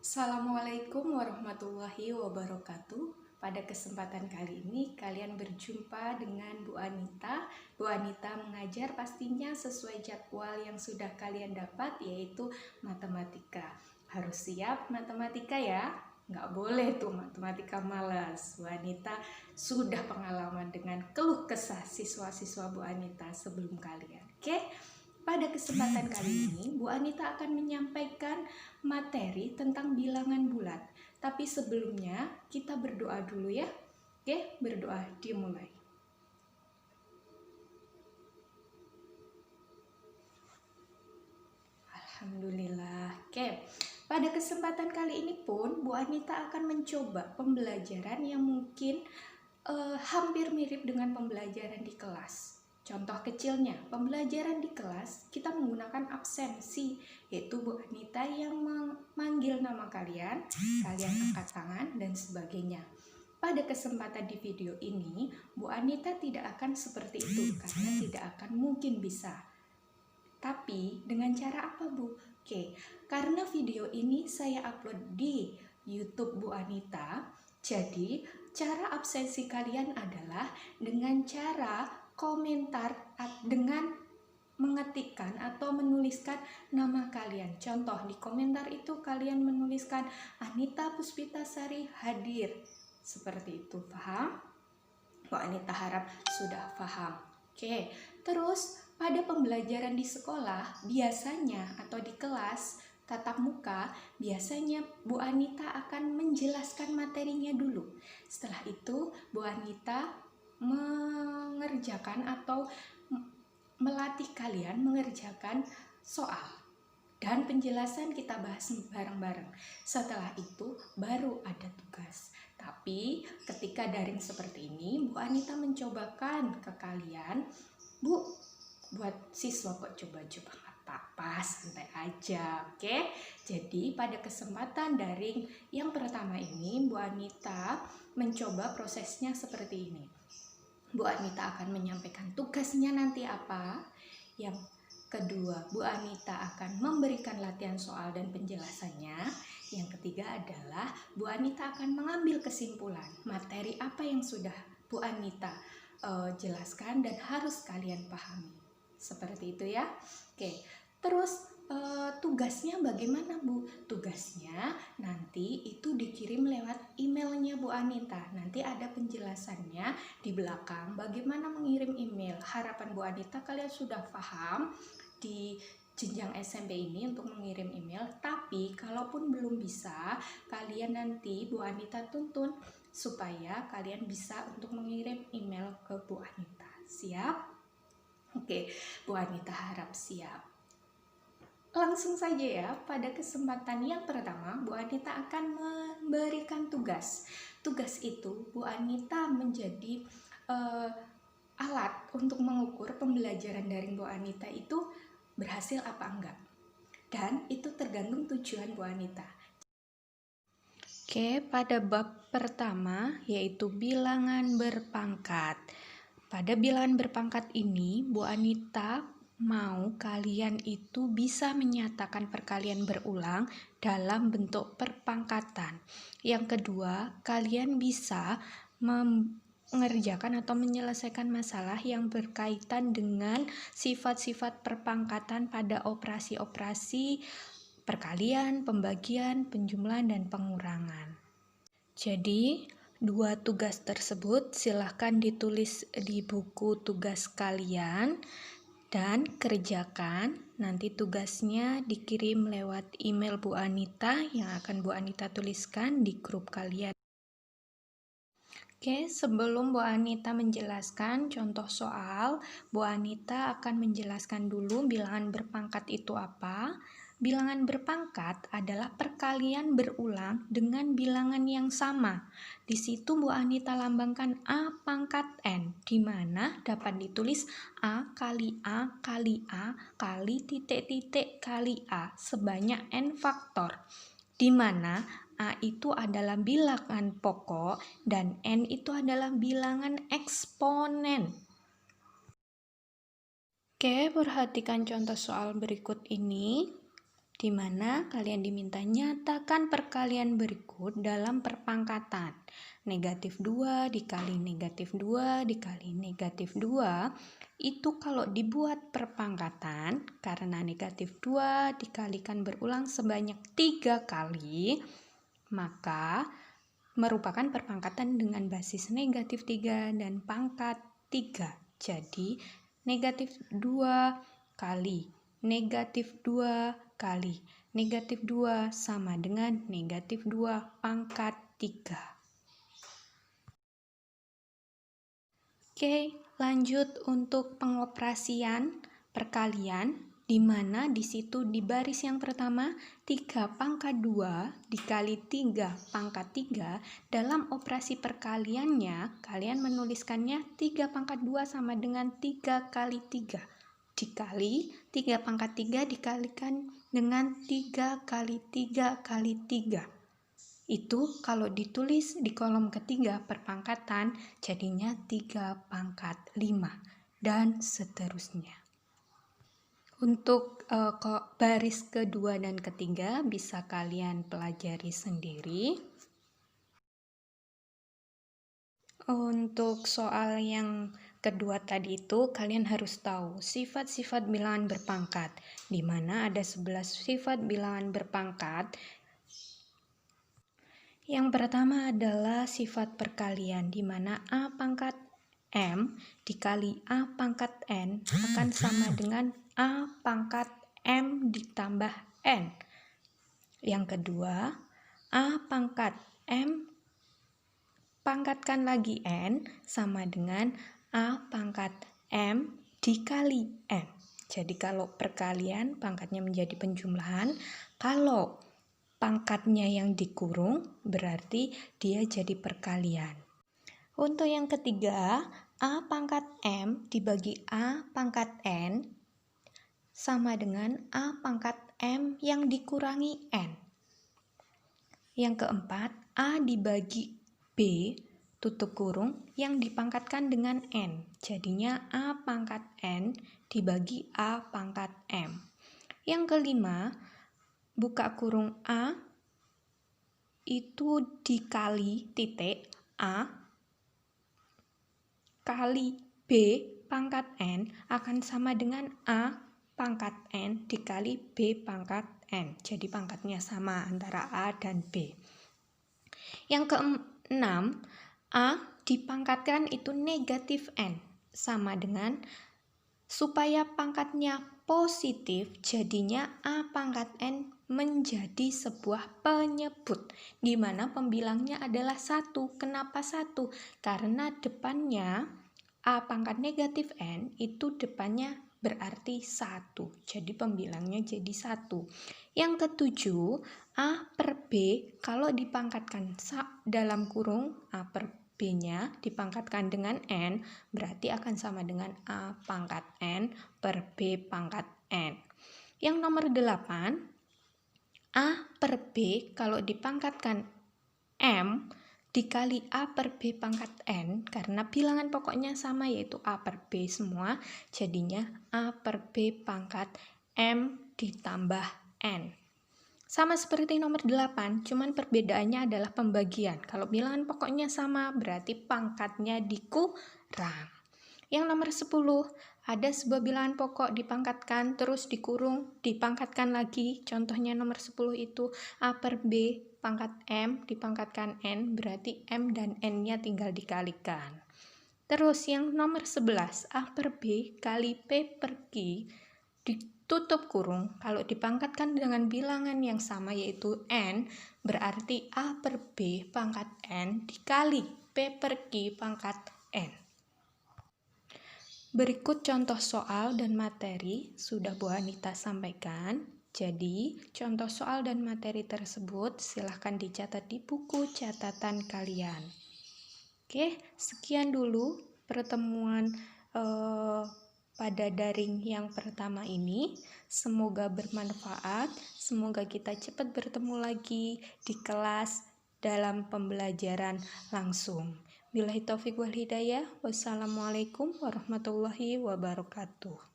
Assalamualaikum warahmatullahi wabarakatuh. Pada kesempatan kali ini kalian berjumpa dengan Bu Anita. Bu Anita mengajar pastinya sesuai jadwal yang sudah kalian dapat, yaitu matematika. Harus siap matematika ya. Nggak boleh tuh matematika malas. Bu Anita sudah pengalaman dengan keluh kesah siswa-siswa Bu Anita sebelum kalian. Oke? Pada kesempatan kali ini, Bu Anita akan menyampaikan materi tentang bilangan bulat. Tapi sebelumnya, kita berdoa dulu ya. Oke, berdoa dimulai. Alhamdulillah. Oke, pada kesempatan kali ini pun Bu Anita akan mencoba pembelajaran yang mungkin hampir mirip dengan pembelajaran di kelas. Contoh kecilnya, pembelajaran di kelas kita menggunakan absensi, yaitu Bu Anita yang memanggil nama kalian, kalian angkat tangan, dan sebagainya. Pada kesempatan di video ini, Bu Anita tidak akan seperti itu karena tidak akan mungkin bisa. Tapi dengan cara apa, Bu? Oke, karena video ini saya upload di YouTube Bu Anita, jadi cara absensi kalian adalah dengan cara komentar dengan mengetikkan atau menuliskan nama kalian. Contoh, di komentar itu kalian menuliskan Anita Puspitasari hadir. Seperti itu, paham? Bu Anita harap sudah paham. Oke, terus pada pembelajaran di sekolah biasanya atau di kelas tatap muka, biasanya Bu Anita akan menjelaskan materinya dulu. Setelah itu Bu Anita mengerjakan atau melatih kalian mengerjakan soal dan penjelasan kita bahas bareng-bareng. Setelah itu baru ada tugas. Tapi ketika daring seperti ini, Bu Anita mencobakan ke kalian, Bu, buat siswa kok coba-coba, nggak apa-apa, santai aja, oke? Jadi pada kesempatan daring yang pertama ini, Bu Anita mencoba prosesnya seperti ini. Bu Anita akan menyampaikan tugasnya nanti apa. Yang kedua, Bu Anita akan memberikan latihan soal dan penjelasannya. Yang ketiga adalah Bu Anita akan mengambil kesimpulan materi apa yang sudah Bu Anita jelaskan dan harus kalian pahami. Seperti itu ya. Oke, terus tugasnya bagaimana, Bu? Tugasnya nanti itu dikirim lewat emailnya Bu Anita. Nanti ada penjelasannya di belakang bagaimana mengirim email. Harapan Bu Anita kalian sudah paham di jenjang SMP ini untuk mengirim email. Tapi kalaupun belum bisa, kalian nanti Bu Anita tuntun supaya kalian bisa untuk mengirim email ke Bu Anita. Siap? Oke, Bu Anita harap siap. Langsung saja ya, pada kesempatan yang pertama Bu Anita akan memberikan tugas. Tugas itu Bu Anita menjadi alat untuk mengukur pembelajaran daring Bu Anita itu berhasil apa enggak. Dan itu tergantung tujuan Bu Anita. Oke, pada bab pertama yaitu bilangan berpangkat. Pada bilangan berpangkat ini Bu Anita mau kalian itu bisa menyatakan perkalian berulang dalam bentuk perpangkatan. Yang kedua, kalian bisa mengerjakan atau menyelesaikan masalah yang berkaitan dengan sifat-sifat perpangkatan pada operasi-operasi perkalian, pembagian, penjumlahan, dan pengurangan. Jadi, dua tugas tersebut silahkan ditulis di buku tugas kalian dan kerjakan. Nanti tugasnya dikirim lewat email Bu Anita yang akan Bu Anita tuliskan di grup kalian. Oke, sebelum Bu Anita menjelaskan contoh soal, Bu Anita akan menjelaskan dulu bilangan berpangkat itu apa. Bilangan berpangkat adalah perkalian berulang dengan bilangan yang sama. Di situ Bu Anita lambangkan A pangkat N, di mana dapat ditulis A kali A kali A kali titik-titik kali A sebanyak N faktor, di mana A itu adalah bilangan pokok dan N itu adalah bilangan eksponen. Oke, perhatikan contoh soal berikut ini. di mana kalian diminta nyatakan perkalian berikut dalam perpangkatan. Negatif 2 dikali negatif 2 dikali negatif 2 itu kalau dibuat perpangkatan, karena negatif 2 dikalikan berulang sebanyak 3 kali, maka merupakan perpangkatan dengan basis negatif 3 dan pangkat 3. Jadi negatif 2 kali negatif 2 kali negatif 2 sama dengan negatif 2 pangkat 3. Oke, lanjut untuk pengoperasian perkalian, di mana di situ di baris yang pertama 3 pangkat 2 dikali 3 pangkat 3. Dalam operasi perkaliannya, kalian menuliskannya 3 pangkat 2 sama dengan 3 kali 3. Dikali 3 pangkat 3 dikalikan dengan 3 kali 3 kali 3. Itu kalau ditulis di kolom ketiga perpangkatan jadinya 3 pangkat 5 dan seterusnya. Untuk baris kedua dan ketiga bisa kalian pelajari sendiri. Untuk soal yang kedua tadi itu kalian harus tahu sifat-sifat bilangan berpangkat, di mana ada 11 sifat bilangan berpangkat. Yang pertama adalah sifat perkalian, di mana A pangkat M dikali A pangkat N akan sama dengan A pangkat M ditambah N. Yang kedua, A pangkat M pangkatkan lagi N sama dengan A pangkat M dikali N. Jadi kalau perkalian pangkatnya menjadi penjumlahan, kalau pangkatnya yang dikurung berarti dia jadi perkalian. Untuk yang ketiga, A pangkat M dibagi A pangkat N sama dengan A pangkat M yang dikurangi N. Yang keempat, A dibagi B tutup kurung yang dipangkatkan dengan N. Jadinya A pangkat N dibagi A pangkat M. Yang kelima, buka kurung A itu dikali titik A kali B pangkat N akan sama dengan A pangkat N dikali B pangkat N. Jadi pangkatnya sama antara A dan B. Yang keenam, A dipangkatkan itu negatif N sama dengan supaya pangkatnya positif, jadinya A pangkat N menjadi sebuah penyebut, di mana pembilangnya adalah 1. Kenapa 1? Karena depannya A pangkat negatif N itu depannya berarti 1. Jadi pembilangnya jadi 1. Yang ketujuh, A per B kalau dipangkatkan dalam kurung A per B-nya dipangkatkan dengan N, berarti akan sama dengan A pangkat N per B pangkat N. Yang nomor 8, A per B kalau dipangkatkan M dikali A per B pangkat N, karena bilangan pokoknya sama yaitu A per B semua, jadinya A per B pangkat M ditambah N. Sama seperti nomor 8, cuman perbedaannya adalah pembagian. Kalau bilangan pokoknya sama, berarti pangkatnya dikurang. Yang nomor 10, ada sebuah bilangan pokok dipangkatkan, terus dikurung, dipangkatkan lagi. Contohnya nomor 10 itu A per B pangkat M dipangkatkan N, berarti M dan N-nya tinggal dikalikan. Terus yang nomor 11, A per B kali P per Q ditutup kurung, kalau dipangkatkan dengan bilangan yang sama yaitu N, berarti A per B pangkat N dikali P per Q pangkat N. Berikut contoh soal dan materi sudah Bu Anita sampaikan. Jadi, contoh soal dan materi tersebut silahkan dicatat di buku catatan kalian. Oke, sekian dulu pertemuan pada daring yang pertama ini. Semoga bermanfaat, semoga kita cepat bertemu lagi di kelas dalam pembelajaran langsung. Billahi taufiq wal hidayah. Wassalamualaikum warahmatullahi wabarakatuh.